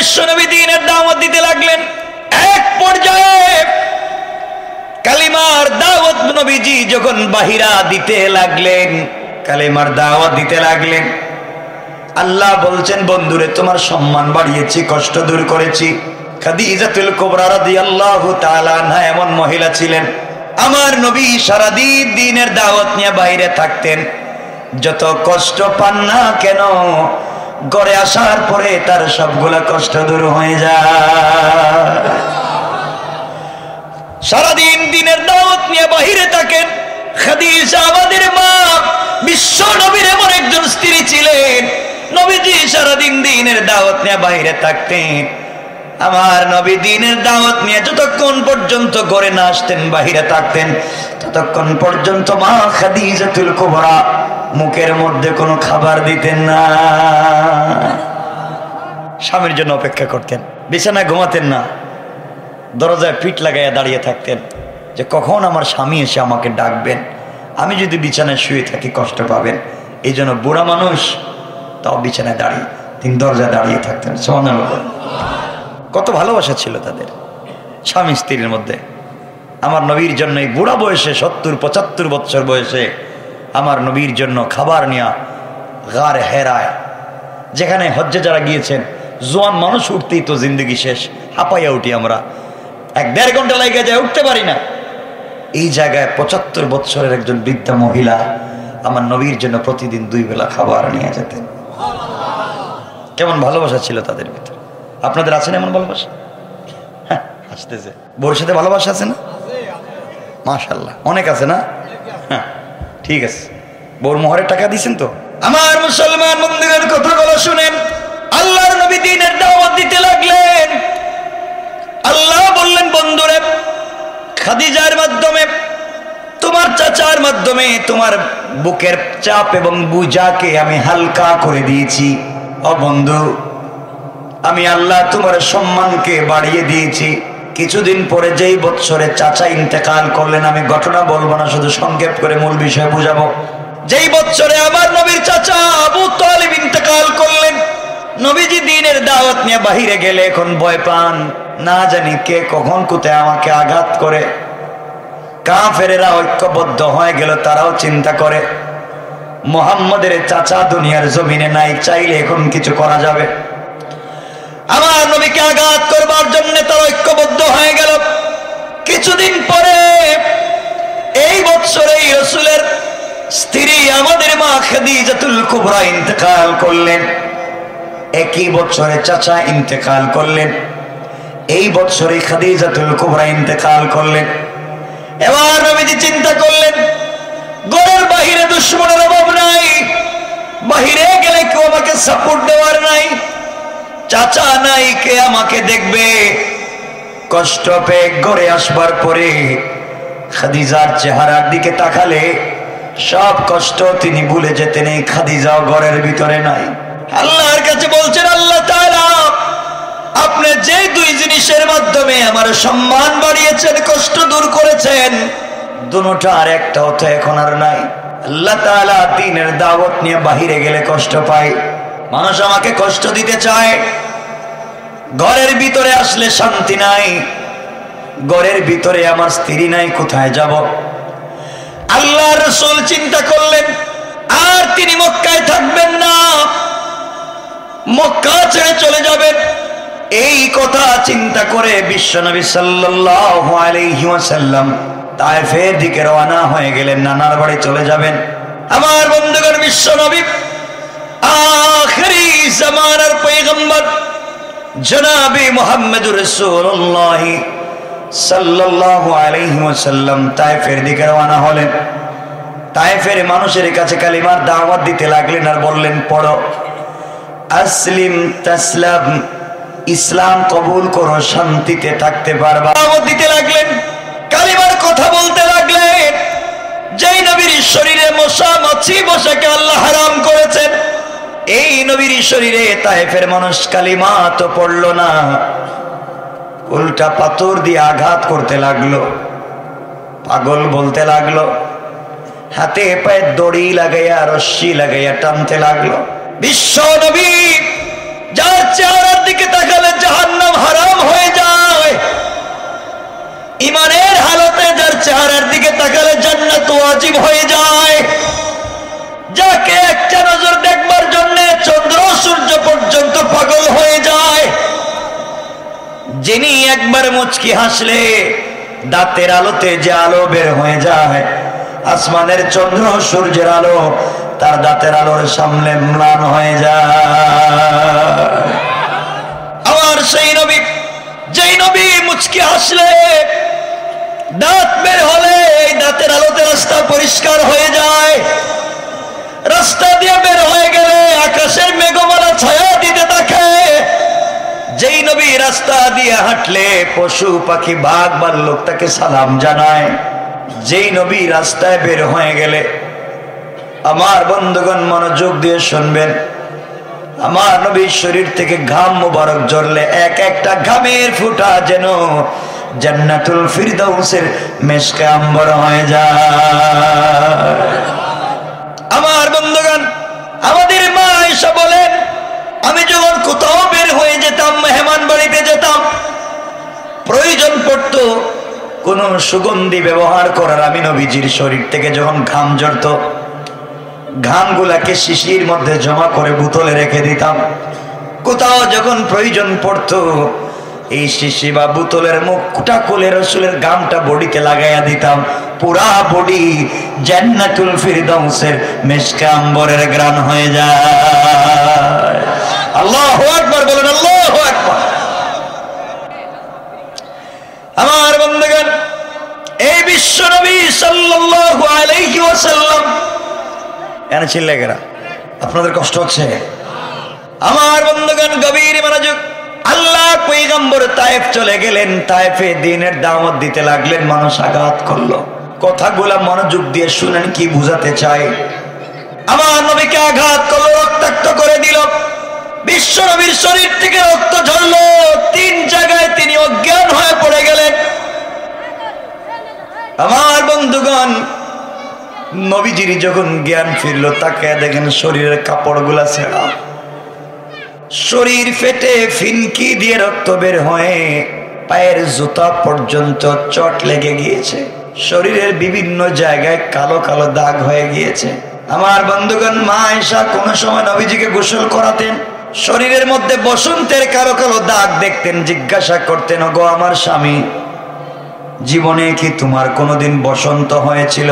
বিশ্বনবী দ্বীনের দাওয়াত দিতে লাগলেন। এক পর্যায়ে কালিমার দাওয়াত নবীজি যখন বাহিরা দিতে লাগলেন, কালিমার দাওয়াত দিতে লাগলেন, আল্লাহ বলছেন, বন্ধুরে তোমার সম্মান বাড়িয়েছি, কষ্ট দূর করেছি। খাদিজাতুল কুবরা রাদিয়াল্লাহু তাআলা আনহা এমন মহিলা ছিলেন, আমার নবী সারাদিন দ্বীনের দাওয়াত নিয়ে বাইরে থাকতেন, যত কষ্ট পান না কেন ঘরে আসার পরে তার সবগুলা কষ্ট দূর হয়ে যায়। সারাদিন দ্বীনের দাওয়াত নিয়ে বাহিরে থাকেন। খাদিজা আমাদের মা, বিশ্ব নবীর এমন একজন স্ত্রী ছিলেন, নবীজি সারাদিন দ্বীনের দাওয়াত নিয়ে বাইরে থাকতেন। আমার নবী দ্বীনের দাওয়াত নিয়ে যতক্ষণ পর্যন্ত ঘরে না আসতেন, বাহিরে থাকতেন, ততক্ষণ পর্যন্ত মা খাদিজাতুল কুবরা মুখের মধ্যে কোনো খাবার দিতেন না। স্বামীর জন্য অপেক্ষা করতেন, বিছানায় ঘুমাতেন না, দরজায় পিঠ লাগাইয়া দাঁড়িয়ে থাকতেন যে কখন আমার স্বামী এসে আমাকে ডাকবেন, আমি যদি বিছানায় শুয়ে থাকি কষ্ট পাবেন। এই জন্য বুড়া মানুষ তাও বিছানায় দাঁড়িয়ে তিনি দরজায় দাঁড়িয়ে থাকতেন। সুবহানাল্লাহ। কত ভালোবাসা ছিল তাদের স্বামী স্ত্রীর মধ্যে। আমার নবীর জন্য এই বুড়া বয়সে 70-75 বছর বয়সে আমার নবীর জন্য খাবার নেওয়া গারে হেরায়, যেখানে হজ্জে যারা গিয়েছেন জোয়ান মানুষ উঠতেই তো জিন্দগি শেষ, হাঁপাইয়া উঠি আমরা, 1-1.5 ঘন্টা লাগে যায়, উঠতে পারি না। এই জায়গায় 75 বছরের একজন বৃদ্ধা মহিলা আমার নবীর জন্য প্রতিদিন 2 বেলা খাবার নিয়ে যেতেন। কেমন ভালোবাসা ছিল তাদের ভিতরে। আপনাদের আছে না এমন ভালোবাসা? হ্যাঁ, আসতেছে। বউর সাথে ভালোবাসা আছে না? মাশাআল্লাহ, অনেক আছে না? হ্যাঁ, ঠিক আছে। বউর মোহরের টাকা দিয়েছেন তো? আমার মুসলমান বন্ধুদের কথাগুলো শুনেন। আল্লাহর নবী দ্বীনের দাওয়াত দিতে লাগলেন। আল্লাহ বললেন, বন্ধুরে খাদিজার মাধ্যমে, তোমার চাচার মাধ্যমে তোমার বুকের চাপ এবং বোঝাকে আমি হালকা করে দিয়েছি। ও বন্ধু, আমি আল্লাহ তোমার সম্মানকে বাড়িয়ে দিয়েছি। কিছুদিন পরে যেই বৎসরে চাচা ইন্তেকাল করলেন, আমি ঘটনা বলবো না, শুধু সংক্ষেপ করে মূল বিষয় বুঝাবো। যেই বৎসরে আমার নবীর চাচা আবু তালিব ইন্তেকাল করলেন, নবীজি দ্বীনের দাওয়াত নিয়ে বাহিরে গেলে এখন ভয় পান, না জানি কে কখন কোথায় আমাকে আঘাত করে। কাফেরেরা ঐক্যবদ্ধ হয়ে গেল, তারাও চিন্তা করে মুহাম্মদের চাচা দুনিয়ার জমিনে নাই, চাইলে এখন কিছু করা যাবে। আমার নবীকে আঘাত করবার জন্য তারা ঐক্যবদ্ধ হয়ে গেল। কিছুদিন পরে এই বৎসরেই রাসূলের স্ত্রী আমাদের মা খাদিজাতুল কুবরা ইন্তেকাল করলেন। একই বছরে চাচা ইন্তেকাল করলেন, এই বছরে খাদিজাতুল কুবরা ইন্তেকাল করলেন। এবার নবীজি চিন্তা করলেন, ঘরের বাহিরে দুশমনের অভাব নাই, বাহিরে গেলে কেউ আমাকে সাপোর্ট দেওয়ার নাই, চাচা নাই, কে আমাকে দেখবে। কষ্ট পেয়ে ঘরে আসবার পরে খাদিজার চেহারার দিকে তাকালে সব কষ্ট তিনি ভুলে যেতেন। এই খাদিজাও ঘরের ভিতরে নাই। আল্লাহর কাছে বলছেন, আল্লাহ তাআলা আপনি যে 2 জিনিসের মাধ্যমে আমার সম্মান বাড়িয়েছেন, কষ্ট দূর করেছেন, দুটোটা আর একটাও তো এখন আর নাই। আল্লাহ তাআলা দ্বীনের দাওয়াত নিয়ে বাহিরে গেলে কষ্ট পায়, মানুষ আমাকে কষ্ট দিতে চায়। ঘরের ভিতরে আসলে শান্তি নাই, ঘরের ভিতরে আমার স্ত্রী নাই, কোথায় যাব? আল্লাহর রাসূল চিন্তা করলেন, আর তিনি মক্কায় থাকবেন না, মক্কা ছেড়ে চলে যাবেন। এই কথা চিন্তা করে বিশ্বনবী সাল্লাল্লাহু আলাইহি ওয়াসাল্লাম তায়েফের দিকে রওনা হয়ে গেলেন, নানার বাড়ি চলে যাবেন। আমার বন্ধুগণ, বিশ্বনবী আখিরি জামানার পয়গম্বর জনাবে মুহাম্মদুর রাসূলুল্লাহ সাল্লাল্লাহু আলাইহি ওয়াসাল্লাম তায়েফের দিকে রওনা হলেন। তায়েফের মানুষের কাছে কালিমার দাওয়াত দিতে লাগলেন আর বললেন, পড়ো আসলিম তাসলাম, ইসলাম কবুল করো, শান্তিতে থাকতে পারবা। দাওয়াত দিতে লাগলেন, কালিমার কথা বলতে লাগলেন। যেই নবীর শরীরে মশা মাছি বসাকে আল্লাহ হারাম করেছেন, এই নবীর শরীরে তায়েফের মানুষ কালিমা তো পড়লো না, উল্টা পাথর দিয়ে আঘাত করতে লাগলো, পাগল বলতে লাগলো, হাতে পায়ে দড়ি লাগাইয়া রশ্মি লাগাইয়া টানতে লাগলো। বিশ্ব নবী যার চেহারার দিকে তাকালে চেহারার দিকে তাকালে জান্নাত ওয়াজিব হয়ে যায়। যাকে একটা নজর দেখবার জন্য চন্দ্র সূর্য পর্যন্ত পাগল হয়ে যায়, যিনি একবার মুচকি হাসলে দাঁতের আলোতে যে আলো বের হয়ে যায়, আসমানের চন্দ্র সূর্যের আলো তার দাঁতের আলোর সামনে ম্লান হয়ে যায়। আমার সেই নবী, যেই নবী মুচকি হাসলে দাঁত বের হলে এই দাঁতের আলোতে রাস্তা পরিষ্কার হয়ে যায়, রাস্তা দিয়ে বের হয়ে গেলে আকাশের মেঘমালা ছায়া দিতে থাকে। যেই নবী রাস্তা দিয়ে হাঁটলে পশু পাখি বাঘ ভাল্লুক তাকে সালাম জানায়, যেই নবী রাস্তায় বের হয়ে গেলে, আমার বন্ধুগণ মনোযোগ দিয়ে শুনবেন, আমার নবীর শরীর থেকে ঘাম মুবারক ঝরলে এক একটা ঘামের ফোঁটা যেন জান্নাতুল ফিরদাউসের মেশকে আম্বর হয়ে যায়। আমার বন্ধুগণ, আমাদের মা আয়েশা বলেন, আমি যখন কোথাও বের হয়ে যেতাম, মেহমান বাড়িতে যেতাম, প্রয়োজন পড়তো কোন সুগন্ধি ব্যবহার করার, আমি নবীজির শরীর থেকে যখন ঘাম ঝরত, ঘামগুলাকে শিশির মধ্যে জমা করে বোতলে রেখে দিতাম। কোথাও যখন প্রয়োজন পড়তো এই শিশি বা বোতলের মুখটা খুলে রসুলের ঘামটা বডিতে লাগাইয়া দিতাম। পুরা বডি জান্নাতুল ফিরদাউসের মিশকে আম্বরের ঘ্রাণ হয়ে যায়। আল্লাহু আকবার বলেন, আল্লাহু আকবার। আমার বন্ধুগণ, এই বিশ্ব নবী সাল্লাল্লাহু আলাইহি ওয়াসাল্লাম, এনে চিল্লাগেরা আপনাদের কষ্ট হচ্ছে? আমার বন্ধুগণ গভীর মনোযোগ, আল্লাহ পয়গম্বর তায়েফ চলে গেলেন, তায়েফে দ্বীনের দাওয়াত দিতে লাগলেন, মানুষ আঘাত করলো। কথাগুলা মনোযোগ দিয়ে শুনেন কি বুঝাতে চাই। আমার নবীকে আঘাত করলো, রক্তাক্ত করে দিল, বিশ্ব নবীর শরীর থেকে রক্ত ঝরলো, 3 জায়গায় তিনি অজ্ঞান হয়ে পড়ে গেলেন। আমার বন্ধুগণ, নবীজির যখন জ্ঞান ফিরল, তাকে দেখেন শরীরের কাপড়গুলা ছেঁড়া, শরীর ফেটে ফিনকি দিয়ে রক্ত বের হয়ে পায়ের জুতা পর্যন্ত চট লেগে গিয়েছে, শরীরের বিভিন্ন জায়গায় কালো কালো দাগ হয়ে গিয়েছে। আমার বন্ধুগণ, মা আয়েশা কোন সময় নবীজিকে গোসল করাতেন, শরীরের মধ্যে বসন্তের কালো কালো দাগ দেখতেন, জিজ্ঞাসা করতেন, ওগো আমার স্বামী, জীবনে কি তোমার কোনোদিন বসন্ত হয়েছিল?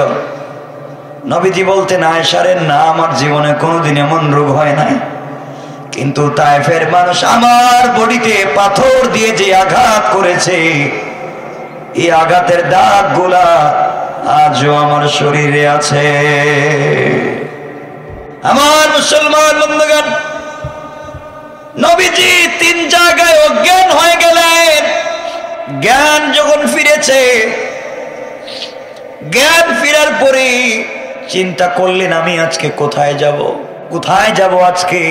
নবীজি বলতেন, আয়েশারে না, আমার জীবনে কোনোদিন এমন রোগ হয় নাই, কিন্তু তায়েফের মানুষ আমার বডিতে পাথর দিয়ে যে আঘাত করেছে, এই আঘাতের দাগগুলা আজও আমার শরীরে আছে। আমার মুসলমান বন্ধুগণ, নবীজি 3 জায়গায় অজ্ঞান হয়ে গেলেন। জ্ঞান যখন ফিরেছে, জ্ঞান ফিরার পরে চিন্তা করলেন, আমি আজকে কোথায় যাব, কোথায় যাব আজকে?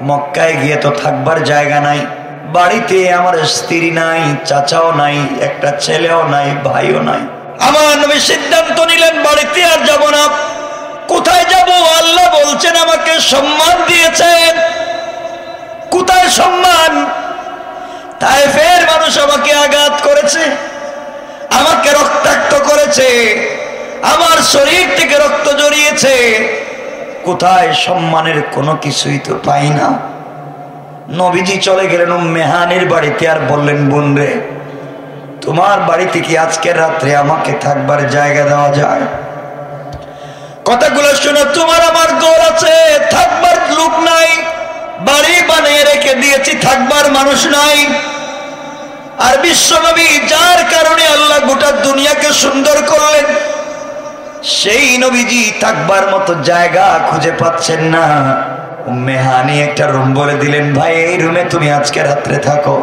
মক্কায় গিয়ে তো থাকবার জায়গা নাই, বাড়িতে আমার স্ত্রী নাই, চাচাও নাই, একটা ছেলেও নাই, ভাইও নাই। আমার নবী সিদ্ধান্ত নিলেন, বাড়িতে আর যাব না। কোথায় যাব? আল্লাহ বলছেন আমাকে সম্মান দিয়েছেন। কোথায় সম্মান? তায়েফের মানুষ আমাকে আঘাত করেছে, আমাকে রক্তাক্ত করেছে, আমার শরীর থেকে রক্ত জড়িয়েছে, কোথায় সম্মানের কোনো কিছুই তো পাই না। নবীজি চলে গেলেন উম্মে হানির বাড়িতে, আর বললেন, বোন রে, তোমার বাড়িতে কি আজকের রাত্রে আমাকে থাকবার জায়গা দেওয়া যায়? কথাগুলো শুনে, তোমার আমার ঘর আছে, থাকবার লোক নাই, বাড়ি বানিয়ে রেখে দিয়েছি, থাকবার মানুষ নাই। আর বিশ্বনবী, যার কারণে আল্লাহ গোটা দুনিয়াকে সুন্দর করলেন, সেই নবীজি থাকবার মতো জায়গা খুঁজে পাচ্ছেন না। উম্মে হানি একটা রুম বলে দিলেন, ভাই এই রুমে তুমি আজকে রাত্রে থাকো।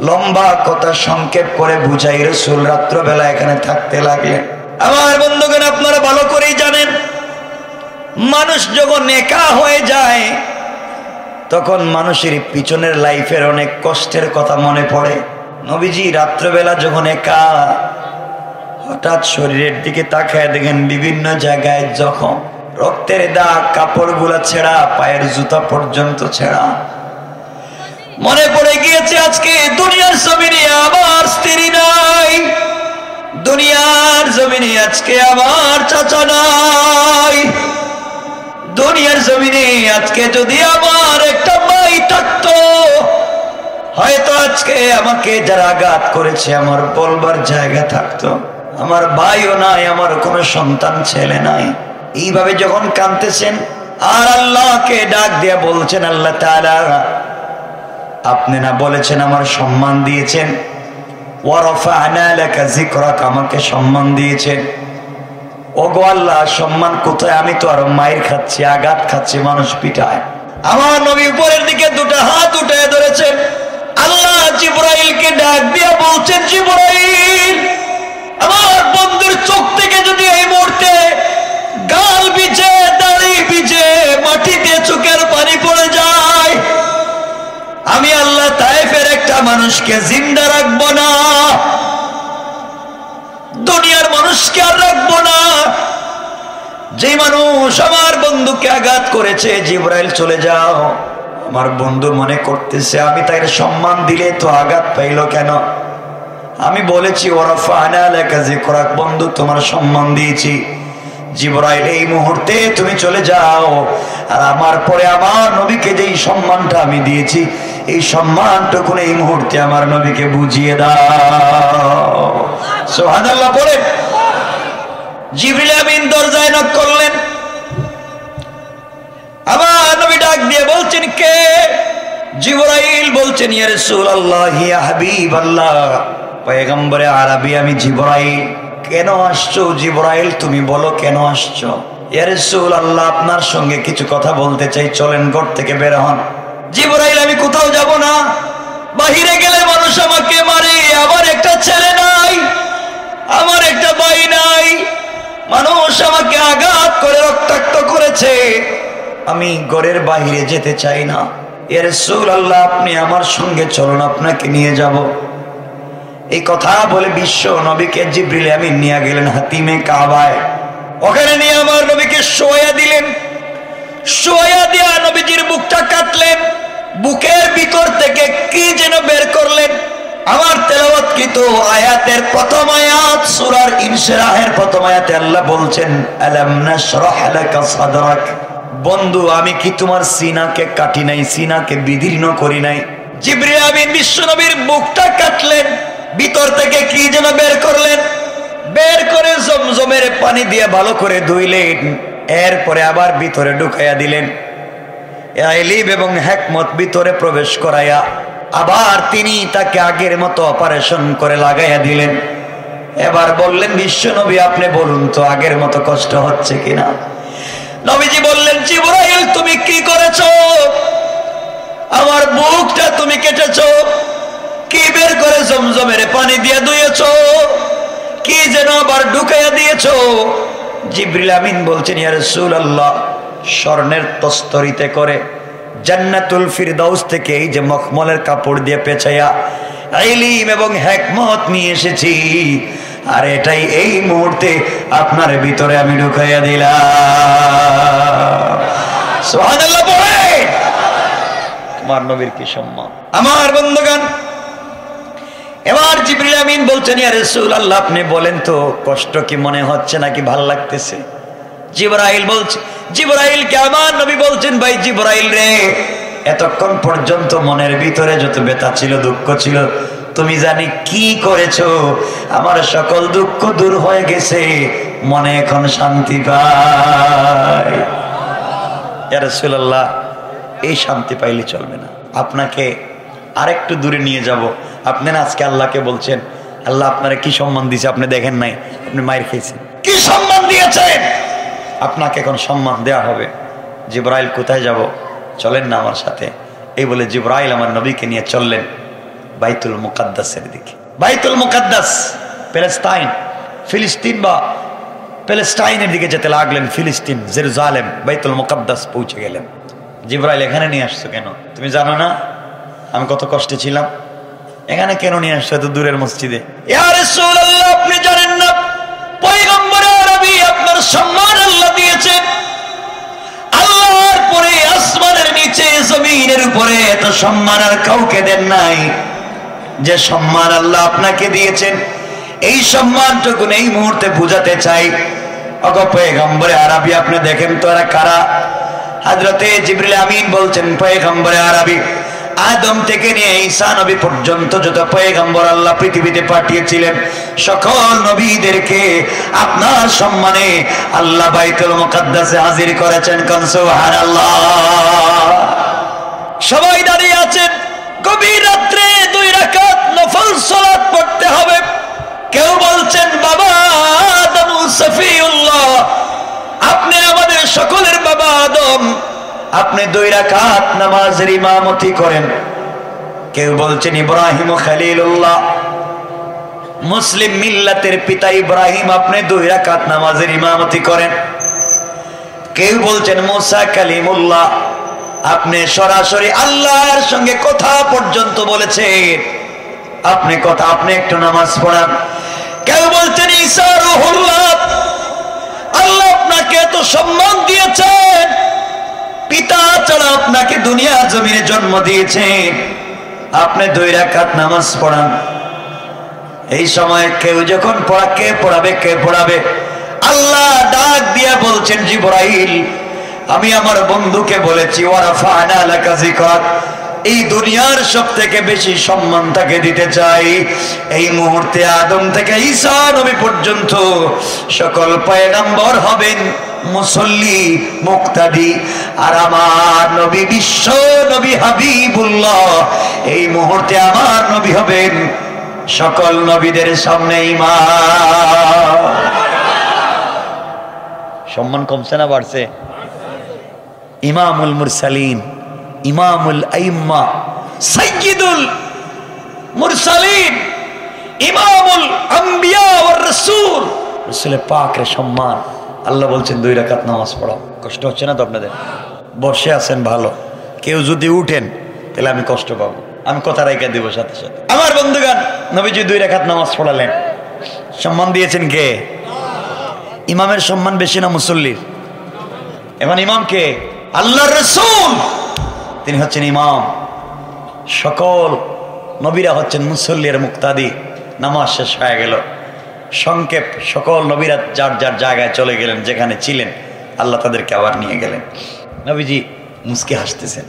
লম্বা কথা সংক্ষেপ করে বুঝাই রাসূল রাত্রবেলা এখানে থাকতে লাগলেন। আমার বন্ধুগণ, আপনারা ভালো করেই জানেন, মানুষ যখন একা হয়ে যায়, তখন মানুষের পিছনের লাইফের অনেক কষ্টের কথা মনে পড়ে। নবীজি রাত্রবেলা যখন একা, হঠাৎ শরীরের দিকে তাকায় দেখেন বিভিন্ন জায়গায় জখম, রক্তের দাগ, কাপড়গুলা ছেঁড়া, পায়ের জুতা পর্যন্ত ছেঁড়া। মনে পড়ে গিয়েছে, আজকে দুনিয়ার জমিনে আমার স্ত্রী নাই, দুনিয়ার জমিনে আজকে আমার চাচা নাই, দুনিয়ার জমিনে আজকে যদি আমার একটা ভাই থাকতো, হয়তো আজকে আমাকে যারা আঘাত করেছে আমার বলবার জায়গা থাকতো। আমার ভাইও নাই, আমার কোনো সন্তান ছেলে নাই। এইভাবে যখন কাঁদতেছেন আর আল্লাহকে ডাক দিয়ে বলছেন, আল্লাহ তাআলা আপনি না বলেছেন আমার সম্মান দিয়েছেন, ওয়া রাফা'না লাকা যিকরাক, আমাকে সম্মান দিয়েছেন। ওগো আল্লাহ, সম্মান কোথায়? আমি তো আর মায়ের খাচ্ছি, আঘাত খাচ্ছি, মানুষ পিটায়। আমার নবী উপরের দিকে দুটো হাত উঠায় ধরেছেন। আল্লাহ জিবরাইলকে ডাক দিয়ে বলছেন, জিবরাইল, আমার বন্ধুর চোখ থেকে যদি এই মুহূর্তে গাল ভিজে, দাড়ি ভিজে, মাটিতে চোখের পানি পড়ে যায়, আমি আল্লাহ তায়েফের একটা মানুষকে জিন্দা রাখবো না, দুনিয়ার মানুষকে আর রাখবো না। যে মানুষ আমার বন্ধুকে আঘাত করেছে, জিবরাইল চলে যাও। আমার বন্ধু মনে করতেছে আমি তার সম্মান দিলে তো আঘাত পাইল কেন? আমি বলেছি ওয়ারাফা'না লাকা যিকরাক, বন্ধু তোমার সম্মান দিয়েছি। জিবরাইল এই মুহূর্তে তুমি চলে যাও, আর আমার পরে আমার নবীকে যেই সম্মানটা আমি দিয়েছি, এই সম্মানটুকু এই মুহূর্তে আমার নবীকে বুঝিয়ে দাও। সুবহানাল্লাহ বলে জিবরিল আমিন দরজায় নক করলেন। আমার নবী ডাক দিয়ে বলছেন, কে? জিবরাইল বলছেন, ইয়া রাসূলুল্লাহ, ইয়া হাবিবাল্লাহ, পয়গম্বরে আরবি আমি জিবরাইল। কেন আসছো জিবরাইল? তুমি বলো কেন আসছো? ইয়া রাসূলুল্লাহ, আপনার সঙ্গে কিছু কথা বলতে চাই, চলেন ঘর থেকে বের হন। জিবরাইল, আমি কোথাও যাব না, বাহিরে গেলে মানুষ আমাকে মারে, আমার একটা ছেলে নাই, আমার একটা ভাই নাই, মানুষ আমাকে আঘাত করে রক্তাক্ত করেছে, আমি ঘরের বাহিরে যেতে চাই না। ইয়া রাসূলুল্লাহ, আপনি আমার সঙ্গে চলুন, আপনাকে নিয়ে যাব। এই কথা বলে বিশ্ব নবীকে জিবরিল আমিন নিয়ে গেলেন হাতিমে কাবায়। ওখানে নিয়ে আমার নবীকে শোয়া দিলেন। শোয়া দিয়া নবীজির বুকটা কাটলেন, বুকের ভিতর থেকে কি যেন বের করলেন। আমার তেলাওয়াতকৃত আয়াতের প্রথম আয়াত, সূরার ইনশিরাহের প্রথম আয়াতে আল্লাহ বলছেন, আলাম নাশরাহ লাকা সাদরাক, বন্ধু আমি কি তোমার সিনাকে কাটি নাই, সিনাকে বিদীর্ণ করি নাই? জিবরিল আমিন বিশ্ব নবীর বুকটা কাটলেন, ভিতর থেকে কি যেন বের করলেন, বের করে জমজমের পানি দিয়ে ভালো করে ধুইলেন, এরপরে আবার ভিতরে ঢুকাইয়া দিলেন। ইলম এবং হিকমত ভিতরে প্রবেশ করাইয়া আবার তিনি তাকে আগের মতো অপারেশন করে লাগাইয়া দিলেন। এবার বললেন, বিশ্ব নবী আপনি বলুন তো আগের মতো কষ্ট হচ্ছে কিনা? নবীজি বললেন, জিবরাইল তুমি কি করেছো? আমার বুকটা তুমি কেটেছো, কি বের করে জমজমের পানি দিয়ে ধুয়েছো, কি যেন আবার ঢুকাইয়া দিয়েছো? জিবরিল আমিন বলছেন, ইয়া রাসূলুল্লাহ, স্বর্ণের তস্তরিতে করে জান্নাতুল ফিরদাউস থেকে এই যে মখমলের কাপড় দিয়ে পেঁচাইয়া ইলম এবং হিকমত নিয়ে এসেছি, আর এটাই এই মুহূর্তে আপনার ভিতরে আমি ঢুকাইয়া দিলাম। সুবহানাল্লাহ বলে আমার নবীর কি সম্মান! আমার বন্ধুগণ, এবার জিবরিল আমিন বলছেন, ইয়া রাসূলুল্লাহ আপনি বলেন তো কষ্ট কি মনে হচ্ছে নাকি ভাল লাগতেছে? জিবরাইল বলছে, জিবরাইলকে আমার নবী বলছেন, ভাই জিবরাইল রে, এতক্ষণ পর্যন্ত মনের ভিতরে যত ব্যথা ছিল, দুঃখ ছিল, তুমি জানি কি করেছো, আমার সকল দুঃখ দূর হয়ে গেছে, মনে এখন শান্তি পাই। ইয়া রাসূলুল্লাহ এই শান্তি পাইলে চলবে না, আপনাকে আরেকটু দূরে নিয়ে যাব। আপনি না আজকে আল্লাহকে বলছেন, আল্লাহ আপনারা কি সম্মান দিয়েছে আপনি দেখেন নাই, আপনি মায়ের খেয়েছেন, কি সম্মান দিয়েছেন, আপনাকে এখন সম্মান দেয়া হবে। জিবরাইল কোথায় যাব? চলেন না আমার সাথে। এই বলে জিবরাইল আমার নবীকে নিয়ে চললেন বাইতুল মুকাদ্দাসের দিকে। বাইতুল মুকাদ্দাস প্যালেস্টাইন, ফিলিস্তিন বা প্যালেস্টাইনের দিকে যেতে লাগলেন। ফিলিস্তিন, জেরুজালেম, বাইতুল মুকাদ্দাস পৌঁছে গেলেন। জিবরাইল এখানে নিয়ে আসছো কেন? তুমি জানো না আমি কত কষ্টে ছিলাম? এখানে কেন নিয়ে আসছো এত দূরের মসজিদে? ইয়া রাসূলুল্লাহ আপনি জানেন না পয়গম্বরে আরবি আপনার সম্মান আল্লাহ দিয়েছেন। আল্লাহর পরে আসমানের নিচে জমিনের উপরে এত সম্মান আর কাউকে দেন নাই যে সম্মান আল্লাহ আপনাকে দিয়েছেন। এই সম্মানটুকু এই মুহূর্তে বুঝাতে চাই। ওগো পয়গম্বরে আরবি, আপনি দেখেন তো এরা কারা? হযরতে জিবরিল আমিন বলছেন, পয়গম্বরে আরবি আদম থেকে নিয়ে ঈসা নবী পর্যন্ত যত পয়গম্বর আল্লাহ পৃথিবীতে পাঠিয়েছিলেন, সকল নবীদেরকে আপনার সম্মানে আল্লাহ বাইতুল মুকাদ্দাসে হাজির করেছেন। কোন সুবহানাল্লাহ। সবাই দাঁড়িয়ে আছেন, গভীর রাত্রে 2 রাকাত নফল সালাত পড়তে হবে। কেউ বলছেন, বাবা আদম সফিউল্লাহ, আপনি আমাদের সকলের বাবা আদম, আপনি 2 রাকাত নামাজের ইমামতি করেন। কেউ বলছেন, ইব্রাহিম খলিলুল্লাহ, মুসলিম মিল্লাতের পিতা ইব্রাহিম, আপনি 2 রাকাত নামাজের ইমামতি করেন। কেউ বলছেন, মুসা কালিমুল্লাহ, আপনি সরাসরি আল্লাহর সঙ্গে কথা পর্যন্ত বলেছেন, আপনি একটু নামাজ পড়ান। কেউ বলছেন, ঈসা রূহুল্লাহ, আল্লাহ আপনাকে এত সম্মান দিয়েছেন, পিতা ছাড়া আপনাকে দুনিয়া জমিনে জন্ম দিয়েছেন, আপনি 2 রাকাত নামাজ পড়ান। এই সময় কেউ যখন কে পড়াবে? আল্লাহ ডাক দিয়া বলছেন, জিবরাইল, আমি আমার বন্ধুকে বলেছি, ওয়ারাফা'না লাকা যিকরাক, এই দুনিয়ার সবথেকে বেশি সম্মান তাকে দিতে চাই। এই মুহূর্তে আদম থেকে ঈসা নবী পর্যন্ত সকল পয়গম্বর হবেন মুসল্লি, মুক্তাদি, আর আমার নবী বিশ্ব নবী হাবিবুল্লাহ এই মুহূর্তে আমার নবী হবেন সকল নবীদের সামনে ইমাম। সম্মান কমছে না বাড়ছে? ইমামুল মুরসালিন, ইমামুল আইম্মা, সাইয়্যিদুল মুরসালিন, ইমামুল আম্বিয়া ওয়ার রাসূল, রাসূলের পাকের সম্মান। আল্লাহ বলছেন 2 রাকাত নামাজ পড়াও। কষ্ট হচ্ছে না তো আপনাদের? বসে আছেন ভালো, কেউ যদি উঠেন তাহলে আমি কষ্ট পাবো, আমি কথা রাইখা দিব সাথে সাথে। আমার বন্ধুগণ, নবীজি 2 রাকাত নামাজ পড়ালেন, সম্মান দিয়েছেন কে? ইমামের সম্মান বেশি না মুসল্লির? এখন ইমাম কে? আল্লাহর রাসূল, তিনি হচ্ছেন ইমাম। সকল নবীরা হচ্ছেন মুসল্লির মুক্তাদি। নামাজ শেষ হয়ে গেল, সংক্ষেপ সকল নবীরা যার যার জায়গায় চলে গেলেন, যেখানে ছিলেন আল্লাহ তাদেরকে আবার নিয়ে গেলেন। নবীজি মুস্কি হাসতেছেন।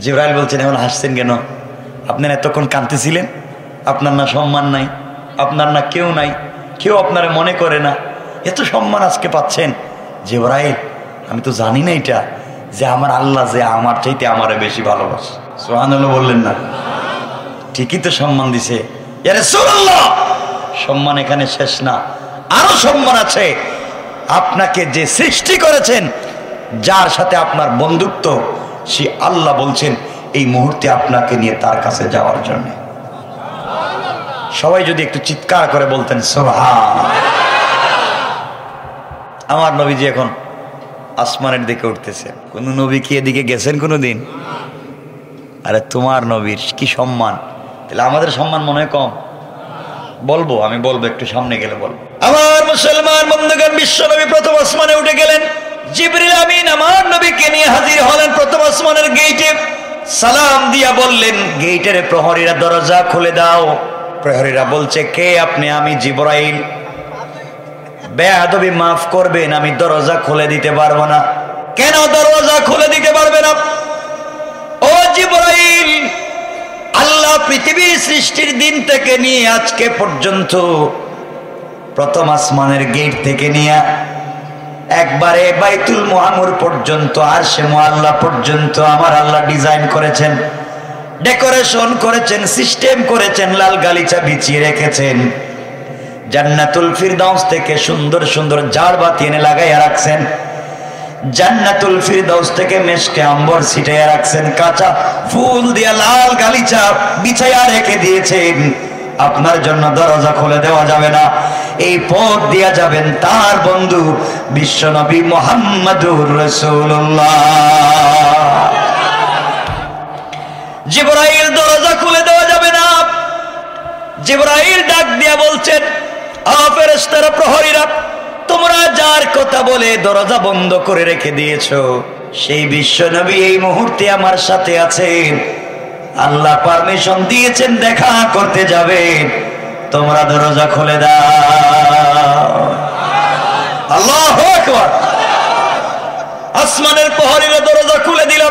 জিবরাইল বলছেন, এখন হাসছেন কেন? আপনারা এতক্ষণ কাঁদতেছিলেন, আপনার না সম্মান নাই, আপনার না কেউ নাই, কেউ আপনারা মনে করে না, এত সম্মান আজকে পাচ্ছেন। জিবরাইল, আমি তো জানি না এটা, যে আমার আল্লাহ যে আমার চাইতে আমারে বেশি ভালোবাসে। সুবহানাল্লাহ বললেন না? ঠিকই তো সম্মান দিছে। ইয়া রাসূলুল্লাহ, সম্মান এখানে শেষ না, আরো সম্মান আছে। আপনাকে যে সৃষ্টি করেছেন, যার সাথে আপনার বন্ধুত্ব, সে আল্লাহ বলছেন এই মুহূর্তে আপনাকে নিয়ে তার কাছে যাওয়ার জন্য। সবাই যদি একটু চিৎকার করে বলতেন সুবহান। আমার নবীজি এখন আসমানের দিকে উঠতেছে। কোন নবী কি এদিকে গেছেন কোনোদিন? আরে তোমার নবীর কি সম্মান, তাহলে আমাদের সম্মান মনে হয় কম? আমি বলবো একটু সামনে গেলে বলবো। আমার মুসলমান বন্ধুগণ, বিশ্ব নবী প্রথম আসমানে উঠে গেলেন। জিবরিল আমিন আমার নবীকে নিয়ে হাজির হলেন প্রথম আসমানের গেইটে। সালাম দিয়া বললেন, গেইটের প্রহরীরা দরজা খুলে দাও। প্রহরীরা বলছে, কে আপনি? আমি জিবরাইল। বেয়াদবি মাফ করবেন, আমি দরজা খুলে দিতে পারবো না। কেন দরজা খুলে দিতে পারবে না? ও জিবরাইল, আল্লাহ পৃথিবীর সৃষ্টির দিন থেকে নিয়ে আজকে পর্যন্ত প্রথম আসমানের গেট থেকে নিয়ে একবারে বাইতুল মুআম্মর পর্যন্ত, আরশে মুআল্লা পর্যন্ত আমার আল্লাহ ডিজাইন করেছেন, ডেকোরেশন করেছেন, সিস্টেম করেছেন, লাল গালিচা বিছিয়ে রেখেছেন। জান্নাতুল ফিরদাউস থেকে সুন্দর সুন্দর ঝাড়বাতি এনে লাগাইয়া রাখছেন। জান্নাতুল ফিরদাউস থেকে মেশকে আম্বর ছিটাইয়া রাখছেন। কাঁচা ফুল দিয়া লাল গালিচা বিছাইয়া রেখে দিয়েছেন। আপনার জন্য দরজা খুলে দেওয়া যাবে না, এই পথ দিয়া যাবেন তার বন্ধু বিশ্বনবী মুহাম্মদুর রাসূলুল্লাহ। জিবরাইল, দরজা খুলে দেওয়া যাবে না। জিবরাইল ডাক দিয়া বলছেন, ফেরেশতারা, প্রহরীরা, তোমরা যার কথা বলে দরজা বন্ধ করে রেখে দিয়েছো, সেই বিশ্বনবী এই মুহূর্তে আমার সাথে আছেন। আল্লাহ পারমিশন দিয়েছেন, দেখা করতে যাবেন। তোমরা দরজা খুলে দাও। আল্লাহু আকবার। আসমানের প্রহরীরা দরজা খুলে দিল,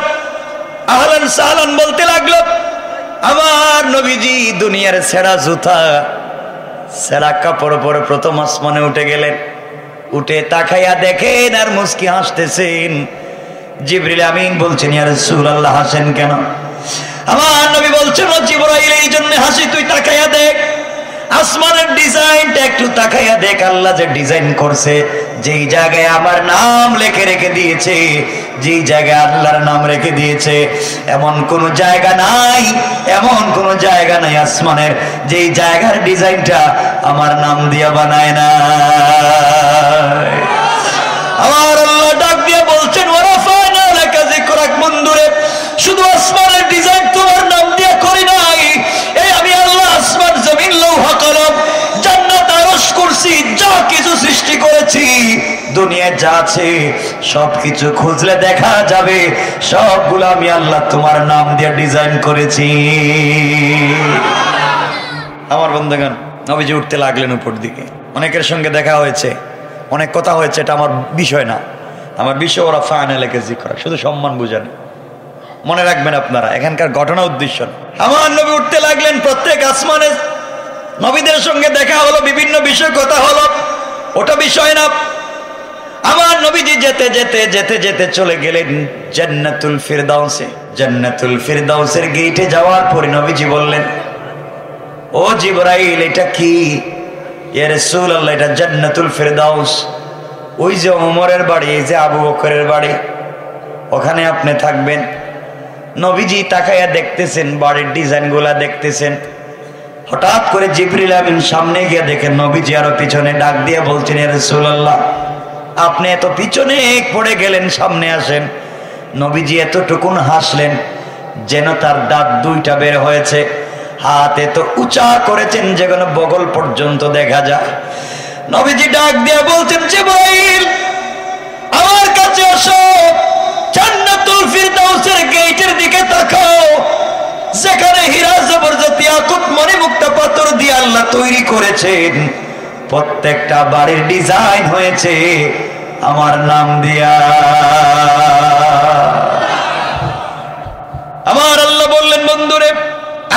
আহলান সাহলান বলতে লাগলো। আমার নবীজি দুনিয়ার ছেঁড়া জুতা ছেঁড়া কাপড় পরে প্রথম আসমানে উঠে গেলেন। উঠে তাকাইয়া দেখেন আর মুস্কি হাসতেছেন। জিবরিল আমিন বলছেন, ইয়া রাসূলুল্লাহ হাসেন কেন? আমার নবী বলছেন, ও জিবরাইল এই জন্য হাসি, তুই তাকাইয়া দেখ আসমানের ডিজাইনটা একটু তাকাইয়া দেখ। আল্লাহ যে ডিজাইন করছে, যেই জায়গায় আমার নাম লিখে রেখে দিয়েছে, যেই জায়গায় আল্লাহর নাম রেখে দিয়েছে, এমন কোন জায়গা নাই, এমন কোন জায়গা নাই আসমানের যেই জায়গার ডিজাইনটা আমার নাম দিয়া বানায় না। আমার আল্লাহ ডাক দিয়ে বলছেন, ওয়ারাফানা লাকা যিকরাক, বন্ধুরে শুধু আসমানের ডিজাইন তোমার নাম দিয়া করি নাই, এই আমি আল্লাহ আসমান জমিন লৌহ কলম জান্নাত আরশ কুরসি যা কিছু সৃষ্টি করেছি, দুনিয়ায় যা আছে সবকিছু খুঁজলে দেখা যাবে সবগুলো আমি আল্লাহ তোমার নাম দিয়ে ডিজাইন করেছি। আমার বন্ধুগণ, নবীজি উঠতে লাগলেন উপর দিকে। অনেকের সঙ্গে দেখা হয়েছে, অনেক কথা হয়েছে, এটা আমার বিষয় না। আমার বিষয় ওরা ফাইনালেকে জিকর, শুধু সম্মান বুঝানো। মনে রাখবেন আপনারা, এখানকার ঘটনা উদ্দেশ্য না। আমার নবী উঠতে লাগলেন, প্রত্যেক আসমানে নবীদের সঙ্গে দেখা হলো, বিভিন্ন বিষয় কথা হলো, ওটা বিষয় না। আমার নবীজি যেতে যেতে যেতে যেতে চলে গেলেন জান্নাতুল ফিরদাউসে। জান্নাতুল ফিরদাউসের গেটে যাওয়ার পরে নবীজি বললেন, ও জিবরাইল এটা কি? ইয়া রাসূলুল্লাহ এটা জান্নাতুল ফিরদাউস। ওই যে ওমরের বাড়ি, এই যে আবু বকরের বাড়ি, ওখানে আপনি থাকবেন। নবীজি তাকাইয়া দেখতেছেন, বাড়ির ডিজাইনগুলা দেখতেছেন। হঠাৎ করে জিবরিল আমিন সামনে গিয়ে দেখেন নবীজি আরো পিছনে, ডাক দিয়ে বলছেন, ইয়া রাসূলুল্লাহ আপনি এত পিছনে পড়ে গেলেন, সামনে আসেন। নবীজি এতটুকুন হাসলেন যেন তার দাঁত দুইটা বের হয়েছে, হাত এত উঁচা করেছেন যেখানে বগল পর্যন্ত দেখা যায়। নবীজি ডাক দিয়ে বলছেন, জিবরাইল আমার কাছে আসো, জান্নাতুল ফিরদাউসের গেটের দিকে তাকাও, যেখানে হীরা জবরদস্ত ইয়াকুত মণিমুক্তা পাথর দিয়ে আল্লাহ তৈরি করেছেন, প্রত্যেকটা বাড়ির ডিজাইন হয়েছে আমার নাম দিয়া। আমার আল্লাহ বললেন, বন্ধুরে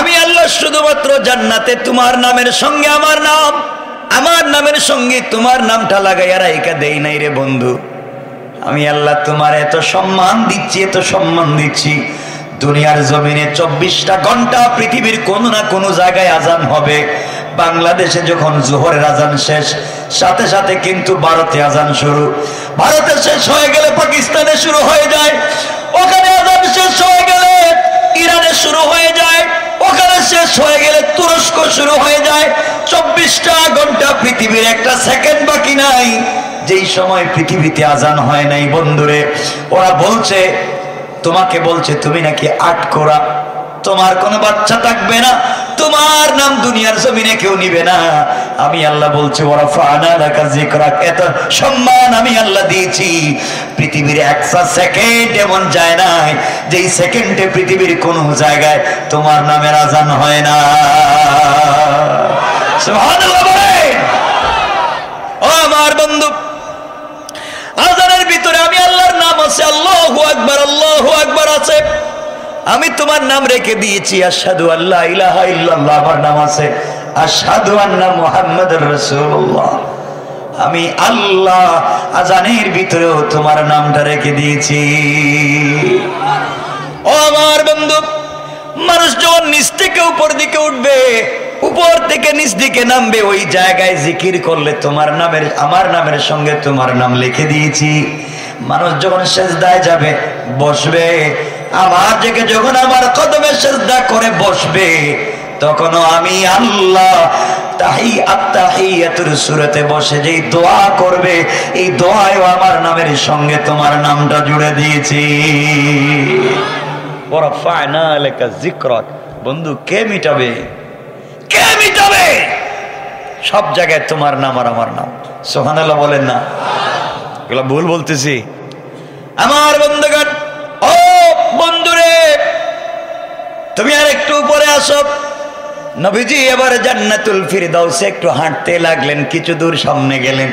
আমি আল্লাহ শুধুমাত্র জান্নাতে তোমার নামের সঙ্গে আমার নাম, আমার নামের সঙ্গে তোমার নামটা লাগাইয়া রাইকা দেই নাই রে বন্ধু। আমি আল্লাহ তোমার এত সম্মান দিচ্ছি, এত সম্মান দিচ্ছি, দুনিয়ার জমিনে 24টা ঘন্টা পৃথিবীর কোন না কোন জায়গায় আজান হবে। বাংলাদেশে যখন জোহরের আজান শেষ, সাথে সাথে কিন্তু ভারতে আজান শুরু। ভারতে শেষ হয়ে গেলে পাকিস্তানে শুরু হয়ে যায়, ওখানে আজান শেষ হয়ে গেলে ইরানে শুরু হয়ে যায়, ওখানে শেষ হয়ে গেলে তুরস্ক শুরু হয়ে যায়। 24টা ঘন্টা পৃথিবীর একটা সেকেন্ড বাকি নাই যেই সময় পৃথিবীতে আজান হয় নাই। বন্ধুরে ওরা বলছে, তোমাকে বলছে তুমি নাকি আটকোরা, তোমার কোনো বাচ্চা থাকবে না, তোমার নাম দুনিয়ার জমিনে কেউ নিবে না। আমি আল্লাহ বলছি, ওরা ফানা লাকা যিকরাক, এত সম্মান আমি আল্লাহ দিয়েছি। পৃথিবীর একটা সেকেন্ড এমন যায় না যেই সেকেন্ডে পৃথিবীর কোন জায়গায় তোমার নামের আজান হয় না। সুবহানাল্লাহ বলেন। ও আমার বন্ধু, আজানের ভিতরে আমি আল্লাহর নাম আছে, আল্লাহু আকবার, আল্লাহু আকবার আছে। আমি তোমার নাম রেখে দিয়েছি আশহাদু আল্লা ইলাহা ইল্লাল্লাহ, আমার নাম আছে আশহাদু আন্না মুহাম্মাদুর রাসূলুল্লাহ। আমি আল্লাহ আজানের ভিতরেও তোমার নামটা রেখে দিয়েছি। ও আমার বন্ধু, মানুষ যখন নিচ থেকে উপর দিকে উঠবে, উপর থেকে নিচ দিকে নামবে, ওই জায়গায় জিকির করলে তোমার নামের, আমার নামের সঙ্গে তোমার নাম লিখে দিয়েছি। মানুষ যখন সেজদায় যাবে, বসবে, আমার থেকে যখন আমার কদমে সেজদা করে বসবে, তখনও আমি আল্লাহ তাহিয়াতুর সূরাতে বসে যেই দোয়া করবে, এই দোয়ায়ও আমার নামের সঙ্গে তোমার নামটা জুড়ে দিয়েছি। ওয়ারাফা'না লাকা যিকরাক। বন্ধু, কে মিটাবে? কে মিটাবে? সব জায়গায় তোমার নাম আর আমার নাম। সুবহানাল্লাহ বলেন না? এগুলো ভুল বলতেছি? আমার বন্ধুগণ, ও বন্ধুরে, তুমি আর একটু উপরে আসো। নবীজি এবার জান্নাতুল ফিরদাউসে একটু হাঁটতে লাগলেন, কিছু দূর সামনে গেলেন,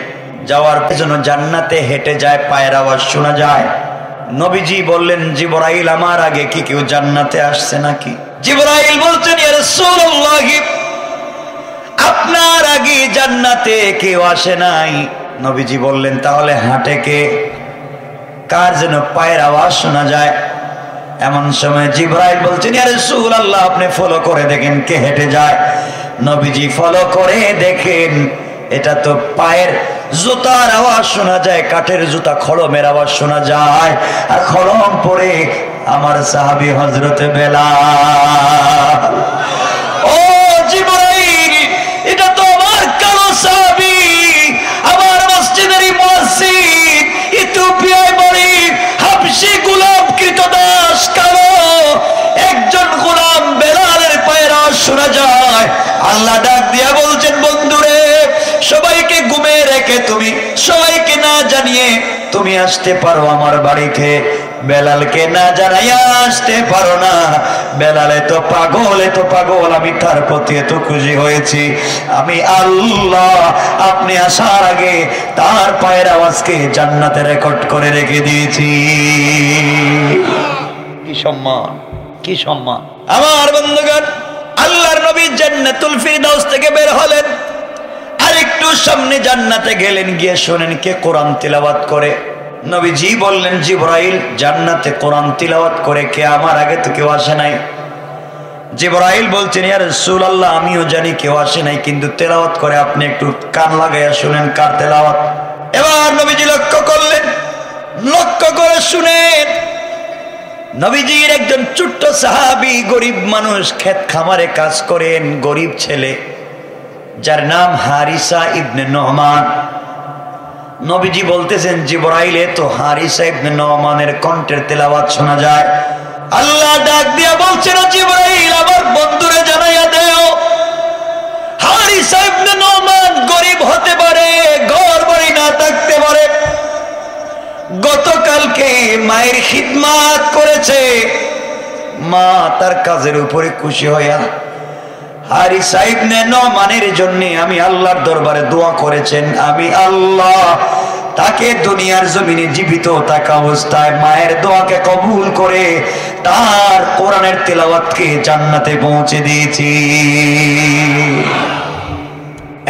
যাওয়ার পেছনে জান্নাতে হেঁটে যায়, পায়ের আওয়াজ শোনা যায়। নবীজি বললেন, জিবরাইল আমার আগে কি কেউ জান্নাতে আসছে নাকি? জিবরাইল বলছেন, ইয়া রাসূলুল্লাহ, আপনার আগে জান্নাতে কেউ আসে নাই। নবীজি বললেন, তাহলে হাঁটে কে? কার যেন পায়ের আওয়াজ শোনা যায়। এমন সময় জিবরাইল বলছেন, ইয়া রাসূলুল্লাহ, আপনি ফলো করে দেখেন কে হেঁটে যায়। নবীজি ফলো করে দেখেন, এটা তো পায়ের জুতার আওয়াজ শোনা যায়, কাঠের জুতা খড়মের আওয়াজ শোনা যায়। আর খড়ম পরে আমার সাহাবী হযরত বেলাল। ও জিবরাইল, এটা তো আমার কালো সাহাবী, আমার মসজিদের মুয়াজ্জিন, ইথিওপিয়ায় বাড়ি, হাবশী গোলাম কৃতদাস কালো একজন গোলাম বেলালের পায়ের আওয়াজ শোনা যায়। আল্লাহ ডাক দিয়া বলছেন, বন্ধুরে, সবাইকে ঘুমে রেখে তুমি, সবাইকে না জানিয়ে তুমি আসতে পারো আমার বাড়িতে, বেলালকে না জানাইয়া আসতে পারো না। বেলাল এত পাগল, আমি তার প্রতি এত খুশি হয়েছি, আমি আল্লাহ আপনি আসার আগে তার পায়ের আওয়াজকে জান্নাতে রেকর্ড করে রেখে দিয়েছি। কি সম্মান, কি সম্মান! আমার বন্ধুগণ, আল্লাহর নবী জান্নাতুল ফিরদাউস থেকে বের হলেন, আরেকটু সামনে জান্নাতে গেলেন, গিয়ে শোনেন কে কোরআন তিলাওয়াত করে। নবীজি বললেন, জিবরাইল, জান্নাতে কোরআন তিলাওয়াত করে কে? আমার আগে তো কেউ আসে নাই। জিবরাইল বলছেন, ইয়া রাসূলুল্লাহ, আমিও জানি কেউ আসে নাই, কিন্তু তেলাওয়াত করে, আপনি একটু কান লাগাইয়া শুনেন কার তেলাওয়াত। এবার নবীজি লক্ষ্য করলেন, লক্ষ্য করে শুনেন, নবীজির একজন ছোট্ট সাহাবী, গরিব মানুষ, ক্ষেত খামারে কাজ করেন, গরিব ছেলে, যার নাম হারিসা ইবনে নোমান। নবীজি বলতেছেন, জিবরাইল, তো হারিসা ইবনে নোমানের কণ্ঠের তেলাওয়াত শোনা যায়। আল্লাহ ডাক দিয়া বলছেন, জিবরাইল, আমার বন্ধুরে জানাইয়া দেও, হারিসা ইবনে নোমান গরিব হতে পারে, ঘর বাড়ি না থাকতে পারে, গতকালকে মায়ের খিদমাত করেছে, মা তার কাজের উপরে খুশি হইয়া হারিসা ইবনে নোমানের জন্য আমি আল্লাহর দরবারে দোয়া করেছেন, আমি আল্লাহ তাকে দুনিয়ার জমিনে জীবিত থাকা অবস্থায় মায়ের দোয়াকে কবুল করে তার কোরআনের তেলাওয়াতকে জান্নাতে পৌঁছে দিয়েছি।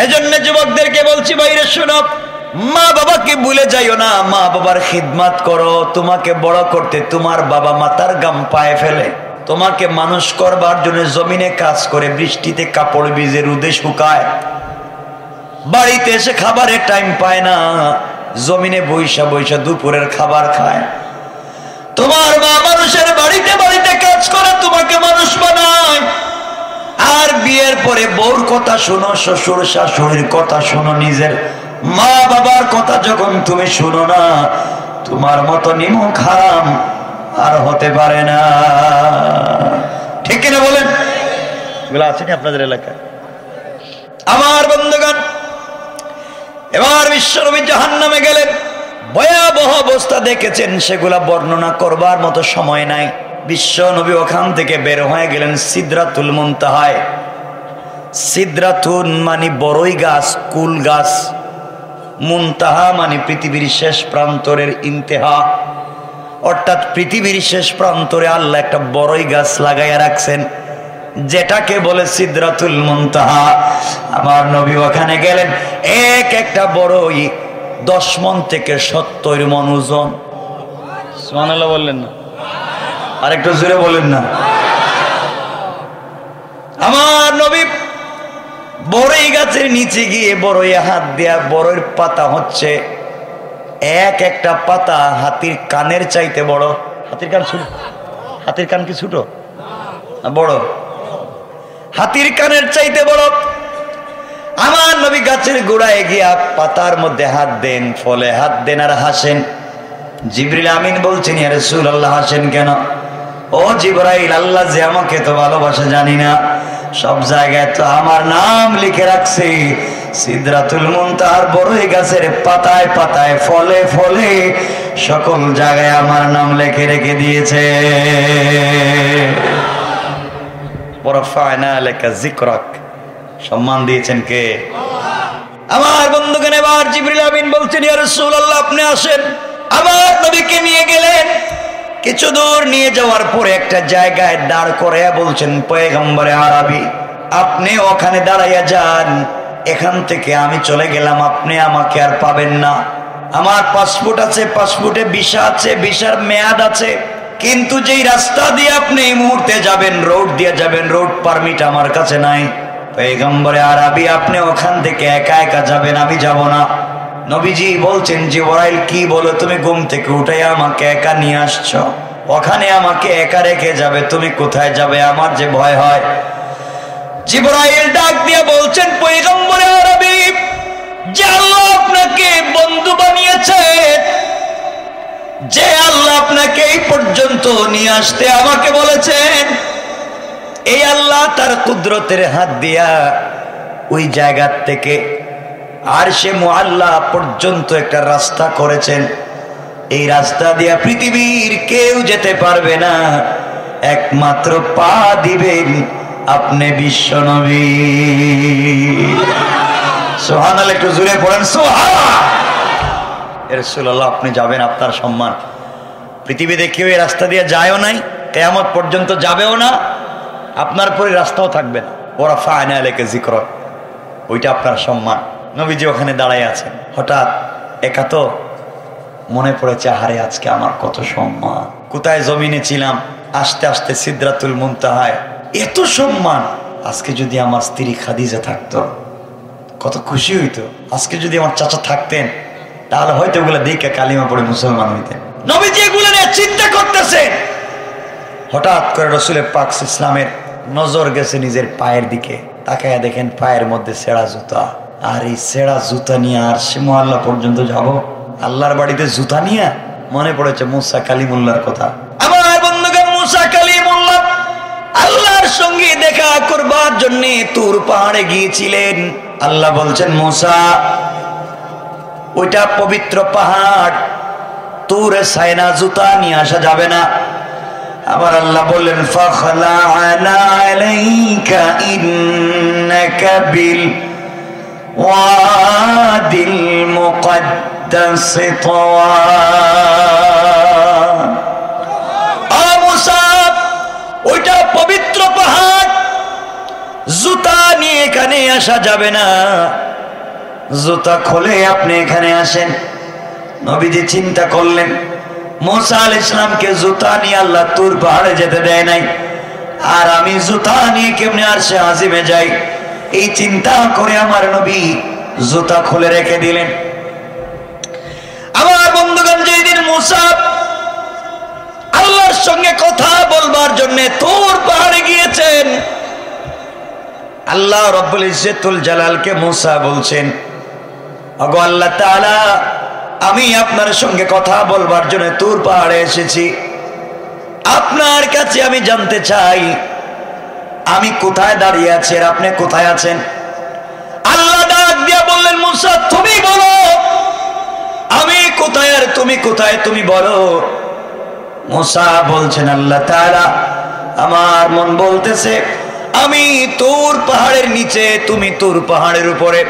এজন্য যুবকদেরকে বলছি, বাইরে শোনো, মা বাবাকে ভুলে যাইও না, মা বাবার খিদমত করো। তোমাকে বড় করতে তোমার বাবা মাতার গাম পায়ে ফেলে, তোমাকে মানুষ করবার জন্য জমিনে কাজ করে, বৃষ্টিতে কাপড় ভিজে রোদে শুকায়, বাড়িতে এসে খাবারের টাইম পায় না, জমিনে বৈশা বৈশা দুপুরের খাবার খায়। তোমার মা মানুষের বাড়িতে বাড়িতে কাজ করে তোমাকে মানুষ বানায়, আর বিয়ের পরে বউর কথা শোনো, শ্বশুর শাশুড়ির কথা শোনো, নিজের মা বাবার কথা যখন তুমি শুনো না, তোমার মতো নিমুখ হারাম আর হতে পারে না। ঠিক কিনা বলেন? এগুলো আছে আপনাদের এলাকায়? আমার বন্ধুগণ, এবার বিশ্বনবী জাহান্নামে গেলেন, ভয়াবহ অবস্থা দেখেছেন, সেগুলা বর্ণনা করবার মতো সময় নাই। বিশ্বনবী ওখান থেকে বের হয়ে গেলেন সিদরাতুল মুনতাহায়। সিদরাতুন মানে বড়ই গাছ, কুল গাছ, মুনতাহা মানে পৃথিবীর শেষ প্রান্তরের ইন্তেহা, অর্থাৎ পৃথিবীর শেষ প্রান্তরে আল্লাহ একটা বড়ই গাছ লাগাইয়া রাখছেন, যেটাকে বলে সিদরাতুল মুনতাহা। আমার নবী ওখানে গেলেন, এক একটা বড়ই 10 মণ থেকে 70 মণ ওজন। সুবহানাল্লাহ বললেন না? আরেকটু জোরে বলেন না। আমার নবী বড়ই গাছের নিচে গিয়ে বড়ই হাত দেয়া, বড়ইর পাতা হচ্ছে এক একটা পাতা হাতির কানের চাইতে বড়। হাতির কান ছোট? হাতির কান কি ছোট? বড়, হাতির কানের চাইতে বড়। আমার নবী গাছের গোড়ায় গিয়া পাতার মধ্যে হাত দেন, ফলে হাত দেন আর হাসেন। জিবরিল আমিন বলছেন, ইয়া রাসূলুল্লাহ, হাসেন কেন? ও জিবরাইল, আল্লাহ যে আমাকে তো ভালোবাসে জানি না, সব জায়গায় তো আমার নাম লিখে রাখছে। সিদরাতুল মুনতাহার বড়ই গাছের পাতায় পাতায়, ফলে ফলে সকল জায়গায় আমার নাম লিখে রেখে দিয়েছে। ওয়ারাফা'না লাকা যিকরাক, সম্মান দিয়েছেন কে? আমার বন্ধুগণ, এবার জিবরিল আমিন বলছেন, ইয়া রাসূলুল্লাহ আপনি আসেন। আবার নবীকে নিয়ে গেলেন। কিছু দূর নিয়ে যাওয়ার পরে একটা জায়গায় দাঁড় করাইয়া বলছেন, পয়গম্বরে আরবি আপনি ওখানে দাঁড়াইয়া যান, এখান থেকে আমি চলে গেলাম, আপনি আমাকে আর পাবেন না। আমার পাসপোর্ট আছে, পাসপোর্টে ভিসা আছে, ভিসার মেয়াদ আছে, কিন্তু যেই রাস্তা দিয়ে আপনি এই মুহূর্তে যাবেন, রোড দিয়ে যাবেন, রোড পারমিট আমার কাছে নাই। পয়গম্বরে আরবি আপনি ওখান থেকে একা একা যাবেন, আমি যাব না। নবীজি বলছেন, জিবরাইল কি বলো, তুমি ঘুম থেকে উঠে আমাকে একা নিয়ে আসছো, ওখানে আমাকে একা রেখে যাবে, তুমি কোথায় যাবে? আমার যে ভয় হয়। জিবরাইল ডাক দিয়ে বলছেন, পয়গম্বরে আরবি যে আল্লাহ আপনাকে বন্ধু বানিয়েছে, যে আল্লাহ আপনাকে এই পর্যন্ত নিয়ে আসতে আমাকে বলেছেন, এই আল্লাহ তার কুদরতের হাত দিয়া ওই জায়গা থেকে আরশে মুআল্লা পর্যন্ত একটা রাস্তা করেছেন। এই রাস্তা দিয়া পৃথিবীর কেউ যেতে পারবে না, একমাত্র পা দিবেন আপনি বিশ্বনবী। সুবহানাল্লাহ, একটু জোরে পড়েন সুবহান। ইয়া রাসূলুল্লাহ আপনি যাবেন, আপনার সম্মান। পৃথিবীতে কেউ এই রাস্তা দিয়ে যায়ও নাই, কিয়ামত পর্যন্ত যাবেও না, আপনার পরে রাস্তাও থাকবে না। ওয়ারাফা'না লাকা যিকরাক, ওইটা আপনার সম্মান। নবীজি ওখানে দাঁড়ায় আছেন। হঠাৎ একা তো মনে পড়েছে, হারে আজকে আমার কত সম্মান, কোথায় জমিনে ছিলাম, আস্তে আস্তে সিদরাতুল মুনতাহায় এত সম্মান। আজকে যদি আমার স্ত্রী খাদিজা থাকতো কত খুশি হইতো, আজকে যদি আমার চাচা থাকতেন তাহলে হয়তো ওগুলো দেখে কালিমা পড়ে মুসলমান হইতেন। নবীজি এগুলো নিয়ে চিন্তা করতেছেন। হঠাৎ করে রাসূলের পাক ইসলামের নজর গেছে নিজের পায়ের দিকে, তাকায়া দেখেন পায়ের মধ্যে ছেঁড়া জুতা। আর এই ছেঁড়া জুতা নিয়ে আরশে মুআল্লা পর্যন্ত যাব, আল্লাহর বাড়িতে জুতা নিয়ে? মনে পড়েছে মুসা কালিমুল্লাহর কথা। আমার বন্ধুগণ, মুসা কালিমুল্লাহ আল্লাহর সঙ্গে দেখা করবার জন্য তুর পাহাড়ে গিয়েছিলেন। আল্লাহ বলছেন, মুসা ওইটা পবিত্র পাহাড়, তুরে সাইনা জুতা নিয়ে আসা যাবে না। আবার আল্লাহ বললেন, ফাখলা'না আলাইকা ইন্নাকা বিল ওয়াদিল মুকদ্দাস তাওয়া। ও মুসা, ওইটা পবিত্র পাহাড়, জুতা নিয়ে এখানে আসা যাবে না, জুতা খুলে আপনি এখানে আসেন। নবীজি চিন্তা করলেন, মুসা আলাইহিস সালামকে জুতা নিয়ে আল্লাহ তুর পাহাড়ে যেতে দেয় নাই, আর আমি জুতা নিয়ে কেমনে আরশে আজিমে যাই? এই চিন্তা করে আমার নবী জুতা খুলে রেখে দিলেন। আমার বন্ধুগণ, যেদিন মুসা আল্লাহর সঙ্গে কথা বলবার জন্য তুর পাহাড়ে গিয়েছেন, আল্লাহ রব্বুল ইজ্জতুল জালালকে মুসা বলছেন, ওগো আল্লাহ তাআলা, আমি আপনার সঙ্গে কথা বলবার জন্য তুর পাহাড়ে এসেছি, আপনার কাছে আমি জানতে চাই আমি কোথায় দাঁড়িয়ে আছি আর আপনি কোথায় আছেন? আল্লাহ ডাক দিয়া বললেন, মুসা তুমি বলো আমি কোথায় আর তুমি কোথায়, তুমি বলো। মুসা বলছেন, আল্লাহ তাআলা আমার মন বলতেছে আমি তুর পাহাড়ের নিচে, তুমি তুর পাহাড়ের উপরে।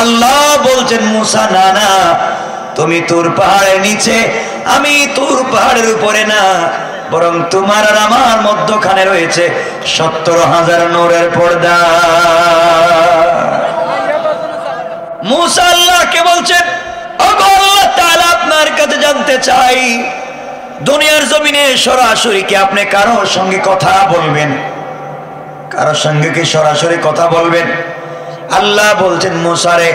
আল্লাহ বলছেন, মুসা না না, তুমি তুর পাহাড়ের নিচে, আমি তুর পাহাড়ের উপরে না, বরং তোমার আর আমার মধ্যখানে রয়েছে 70,000 নূরের পর্দা। মুসা আল্লাহকে বলছেন, ওগো আল্লাহ তাআলা, আপনার কাছে জানতে চাই দুনিয়ার জমিনে সরাসরি কি আপনি কারোর সঙ্গে কথা বলবেন? কারোর সঙ্গে কি সরাসরি কথা বলবেন? আল্লাহ বলছেন, মুসা রে,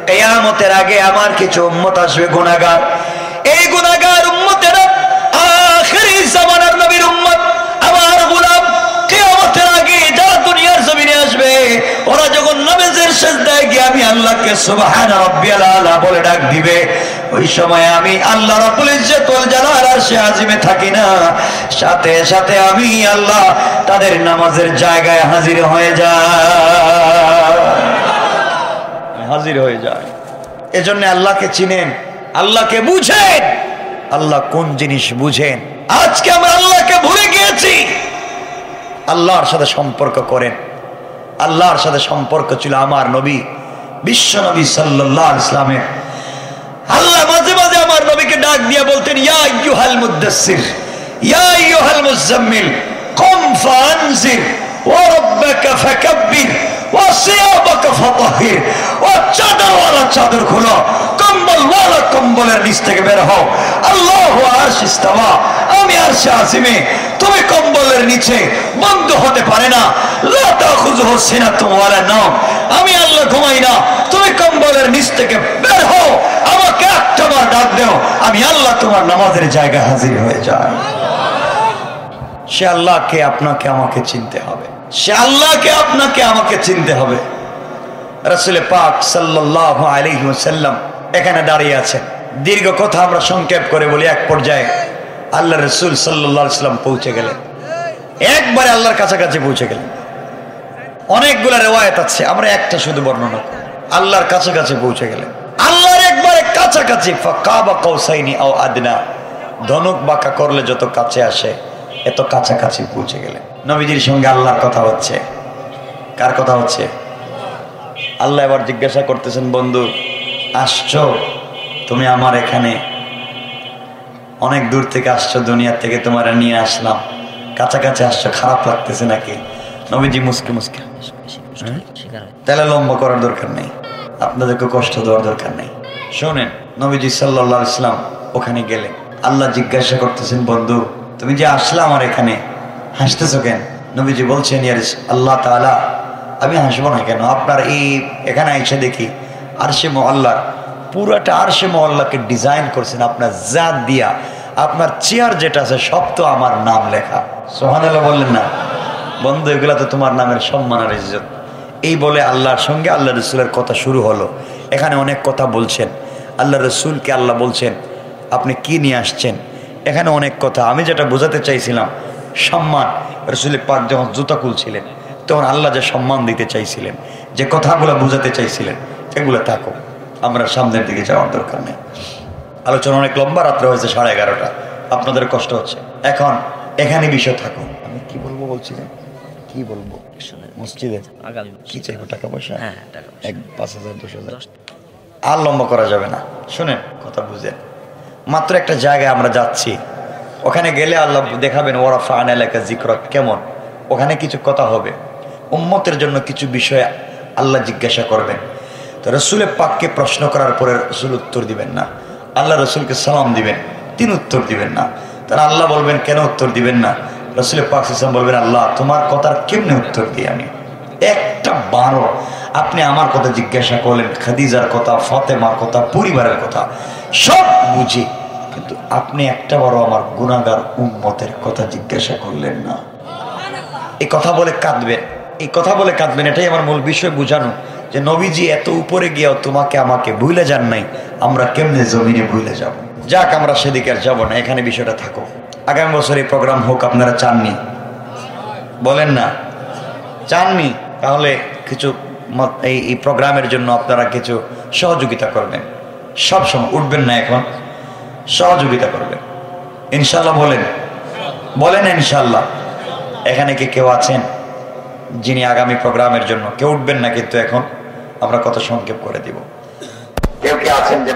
কিয়ামতের আগে আমার কিছু উম্মত আসবে গুনাহগার, এই গুনাহগার উম্মতেরা আখিরি জামানার নবীর উম্মত, আমার গোলাম। কিয়ামতের আগে যারা দুনিয়ার জমিনে আসবে, ওরা যখন নামাজের সিজদায় গিয়ে আমি আল্লাহকে সুবহান রাব্বিয়াল আলা বলে ডাক দিবে, ওই সময় আমি আল্লাহ রাব্বুল ইজ্জতুল জালাল আরশে আজিমে থাকি না, সাথে সাথে আমি আল্লাহ তাদের নামাজের জায়গায় হাজির হয়ে যায়। এজন্য আল্লাহকে চিনেন, আল্লাহকে বুঝেন। আল্লাহ কোন জিনিস বুঝেন? আজকে আমরা আল্লাহকে ভুলে গিয়েছি। আল্লাহর সাথে সম্পর্ক করেন। আল্লাহর সাথে সম্পর্ক ছিল আমার নবী বিশ্ব নবী সাল্লাল্লাহু আলাইহি ওয়াসাল্লামের। আল্লাহ মাঝে মাঝে আমার নবীকে ডাক দিয়ে বলতেন, ইয়া আইয়ুহাল মুদাসসির ইয়া আইয়ুহাল মুজাম্মিল কুম ফানজির ওয়া রাব্বাকা ফাকাব্বির ওয়া সিয়াবাকা ফাতাহির। ও চাদরওয়ালা চাদর খোলো, কম্বলওয়ালা কম্বলের নিচ থেকে বের হও। আল্লাহু আরশে ইস্তাওয়া, আমি আরশে আজিমে, তুমি কম্বলের নিচে বন্ধ হতে পারে না। লা তাখুযুহু সিনাতুন ওয়ালা নাওম, আমি আল্লাহ ঘুমাই না, তুমি কম্বলের নিচ থেকে বের হও, আমাকে একটাবার ডাক দাও, আমি আল্লাহ তোমার নামাজের জায়গায় হাজির হয়ে যাই। সে আল্লাহকে আপনাকে আমাকে চিনতে হবে, সে আল্লাহকে আপনাকে আমাকে চিনতে হবে। রাসূল পাক সাল্লাল্লাহু আলাইহি ওয়াসাল্লাম এখানে দাঁড়িয়ে আছেন। দীর্ঘ কথা আমরা সংক্ষেপ করে বলি, এক পর্যায়ে আল্লাহ রাসূল সাল্লাল্লাহু আলাইহি ওয়াসাল্লাম পৌঁছে গেলেন, একবারে আল্লাহর কাছাকাছি পৌঁছে গেলেন। অনেকগুলো রিওয়ায়াত আছে, আমরা একটা শুধু বর্ণনা করি। আল্লাহর কাছাকাছি পৌঁছে গেলেন, আল্লাহর একবারে কাছাকাছি। ফাকাবা কাউসাইনি আও আদনা, ধনুক বাঁকা করলে যত কাছে আসে এত কাছাকাছি পৌঁছে গেলেন। নবীজির সঙ্গে আল্লাহর কথা হচ্ছে। কার কথা হচ্ছে? আল্লাহ এবার জিজ্ঞাসা করতেছেন, বন্ধু আসছো তুমি আমার এখানে, অনেক দূর থেকে আসছো, দুনিয়ার থেকে তোমার নিয়ে আসলাম, কাছাকাছি আসছো, খারাপ লাগতেছে নাকি? নবীজি মুস্কি মুস্কি, তাহলে লম্বা করার দরকার নেই, আপনাদেরকে কষ্ট দেওয়ার দরকার নেই। শোনেন, নবীজি সাল্লাল্লাহু আলাইহি ওয়াসাল্লাম ওখানে গেলেন। আল্লাহ জিজ্ঞাসা করতেছেন, বন্ধু তুমি যে আসলে আমার এখানে, হাসতেছো কেন? নবীজি বলছেন, ইয়া আল্লাহ তাআলা, আমি হাসবো না কেন? আপনার এই এখানে এসে দেখি আরশে মুআল্লার পুরাটা আরশে মুআল্লাকে ডিজাইন করছেন আপনার জাত দিয়া, আপনার চেয়ার যেটা আছে সব তো আমার নাম লেখা। সুবহানাল্লাহ বললেন না? বন্ধু এগুলা তো তোমার নামের সম্মান আর ইজ্জত। এই বলে আল্লাহর সঙ্গে আল্লাহ রসুলের কথা শুরু হলো। এখানে অনেক কথা বলছেন, আল্লাহ রসুলকে আল্লাহ বলছেন আপনি কি নিয়ে আসছেন, এখানে অনেক কথা। আমি যেটা বোঝাতে চাইছিলাম সম্মান, রসুল পাক যখন জুতা খুলছিলেন তখন আল্লাহ যে সম্মান দিতে চাইছিলেন, যে কথাগুলো বোঝাতে চাইছিলেন, এগুলো থাকো, আমরা সামনের দিকে যাওয়ার দরকার নেই। আলোচনা অনেক লম্বা, রাত্রে হয়েছে 11:30, আপনাদের কষ্ট হচ্ছে। এখন এখানে বিষয় থাকো। আমি কি বলবো বলছিলেন, কি বলবো? মসজিদে কি চাইবো? টাকা পয়সা, 5,000 10,000, আর লম্বা করা যাবে না। শুনেন, কথা বুঝেন। মাত্র একটা জায়গায় আমরা যাচ্ছি, ওখানে গেলে আল্লাহ দেখাবেন ওরা ফান এলাকা জিক্র কেমন, ওখানে কিছু কথা হবে, উম্মতের জন্য কিছু বিষয়ে আল্লাহ জিজ্ঞাসা করবেন। তো রসুলের পাককে প্রশ্ন করার পরে রসুল উত্তর দিবেন না, আল্লাহ রসুলকে সালাম দিবেন, তিনি উত্তর দিবেন না। তারা আল্লাহ বলবেন কেন উত্তর দিবেন না? রসুলের পাক সাল্লাল্লাহু বলবেন, আল্লাহ তোমার কথার কেমনে উত্তর দিই আমি? একটা বারো আপনি আমার কথা জিজ্ঞাসা করলেন, খাদিজার কথা, ফাতেমার কথা, পরিবারের কথা সব বুঝি, কিন্তু আপনি একটা বারো আমার গুনাহগার উম্মতের কথা জিজ্ঞাসা করলেন না। এই কথা বলে কাঁদবেন, এই কথা বলে কাঁদবেন। এটাই আমার মূল বিষয়, বুঝানো যে নবীজি এত উপরে গিয়েও তোমাকে আমাকে ভুলে যান নাই, আমরা কেমনে জমিনে ভুলে যাব? যাক, আমরা সেদিকে আর যাবো না, এখানে বিষয়টা থাকো। আগামী বছর এই প্রোগ্রাম হোক, আপনারা চাননি? বলেন না চাননি? তাহলে কিছু এই প্রোগ্রামের জন্য আপনারা কিছু সহযোগিতা করবেন। সব সময় উঠবেন না, এখন সহযোগিতা করবেন ইনশাল্লাহ। বলেন বলেন ইনশাল্লাহ। এখানে কি কেউ আছেন যিনি আগামী প্রোগ্রামের জন্য? কেউ উঠবেন না, কিন্তু এখন আমরা কত সংক্ষেপ করে দিব। কেউ কি আছেন যে